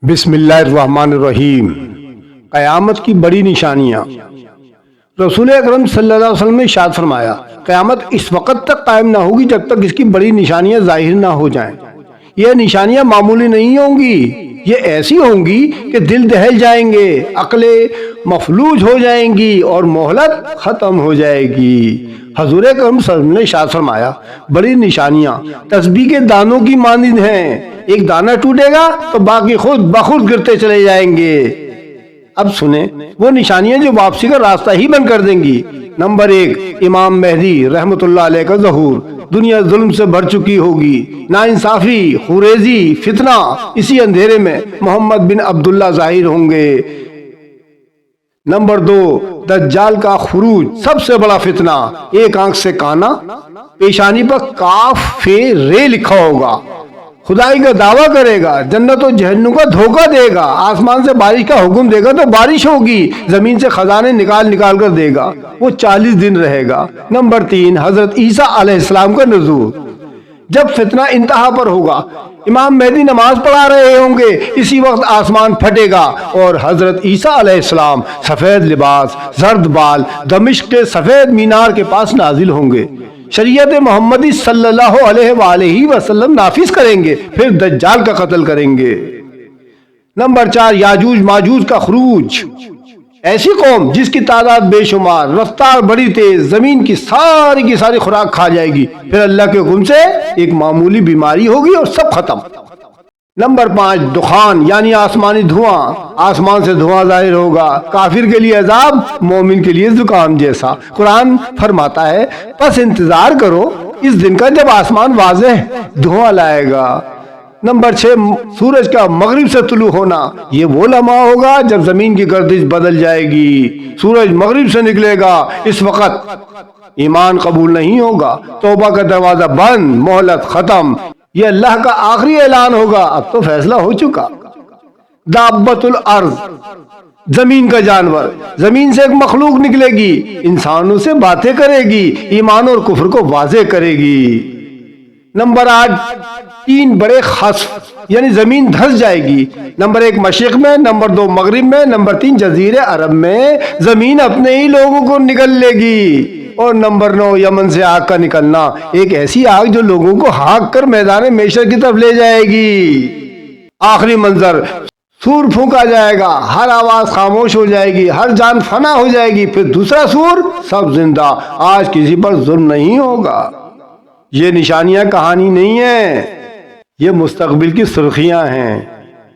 بسم اللہ الرحمن الرحیم۔ قیامت کی بڑی نشانیاں۔ رسول اکرم صلی اللہ علیہ وسلم نے ارشاد فرمایا، قیامت اس وقت تک قائم نہ ہوگی جب تک اس کی بڑی نشانیاں ظاہر نہ ہو جائیں۔ یہ نشانیاں معمولی نہیں ہوں گی، یہ ایسی ہوں گی کہ دل دہل جائیں گے، عقلیں مفلوج ہو جائیں گی اور مہلت ختم ہو جائے گی۔ حضور اکرم صلی اللہ علیہ وسلم نے ارشاد فرمایا، بڑی نشانیاں تسبیح کے دانوں کی مانند ہیں، ایک دانہ ٹوٹے گا تو باقی خود بخود گرتے چلے جائیں گے۔ اب سنیں وہ نشانیاں جو واپسی کا راستہ ہی بند کر دیں گی۔ نمبر 1، امام مہدی رحمت اللہ علیہ کا ظہور۔ دنیا ظلم سے بھر چکی ہوگی، ناانصافی، خوریزی، فتنہ۔ اسی اندھیرے میں محمد بن عبداللہ ظاہر ہوں گے۔ نمبر 2، دجال کا خروج، سب سے بڑا فتنہ۔ ایک آنکھ سے کانا، پیشانی پر کاف فے رے لکھا ہوگا، خدائی کا دعویٰ کرے گا، جنت و جہنم کا دھوکہ دے گا، آسمان سے بارش کا حکم دے گا تو بارش ہوگی، زمین سے خزانے نکال کر دے گا، وہ 40 دن رہے گا۔ نمبر 3، حضرت عیسیٰ علیہ السلام کا نزول۔ جب فتنہ انتہا پر ہوگا، امام مہدی نماز پڑھا رہے ہوں گے، اسی وقت آسمان پھٹے گا اور حضرت عیسیٰ علیہ السلام سفید لباس، زرد بال، دمشق کے سفید مینار کے پاس نازل ہوں گے، شریعت محمدی صلی اللہ علیہ وآلہ وسلم نافذ کریں گے، پھر دجال کا قتل کریں گے۔ نمبر 4، یاجوج ماجوج کا خروج۔ ایسی قوم جس کی تعداد بے شمار، رفتار بڑی تیز، زمین کی ساری خوراک کھا جائے گی، پھر اللہ کے حکم سے ایک معمولی بیماری ہوگی اور سب ختم۔ نمبر 5، دخان یعنی آسمانی دھواں۔ آسمان سے دھواں ظاہر ہوگا، کافر کے لیے عذاب، مومن کے لیے زکام جیسا۔ قرآن فرماتا ہے، پس انتظار کرو اس دن کا جب آسمان واضح دھواں لائے گا۔ نمبر 6، سورج کا مغرب سے طلوع ہونا۔ یہ وہ لمحہ ہوگا جب زمین کی گردش بدل جائے گی، سورج مغرب سے نکلے گا، اس وقت ایمان قبول نہیں ہوگا، توبہ کا دروازہ بند، مہلت ختم۔ یہ اللہ کا آخری اعلان ہوگا، اب تو فیصلہ ہو چکا۔ دابۃ الارض، زمین کا جانور، زمین سے ایک مخلوق نکلے گی، انسانوں سے باتیں کرے گی، ایمان اور کفر کو واضح کرے گی۔ نمبر 8، 3 بڑے خسف یعنی زمین دھس جائے گی۔ نمبر 1 مشرق میں، نمبر 2 مغرب میں، نمبر 3 جزیرے عرب میں زمین اپنے ہی لوگوں کو نگل لے گی۔ اور نمبر 9 یمن سے آگ کا نکلنا، ایک ایسی آگ جو لوگوں کو ہانک کر میدان محشر کی طرف لے جائے گی۔ آخری منظر، سور پھونکا جائے گا، ہر آواز خاموش ہو جائے گی، ہر جان فنا ہو جائے گی، پھر دوسرا سور، سب زندہ۔ آج کسی پر ظلم نہیں ہوگا۔ یہ نشانیاں کہانی نہیں ہیں، یہ مستقبل کی سرخیاں ہیں۔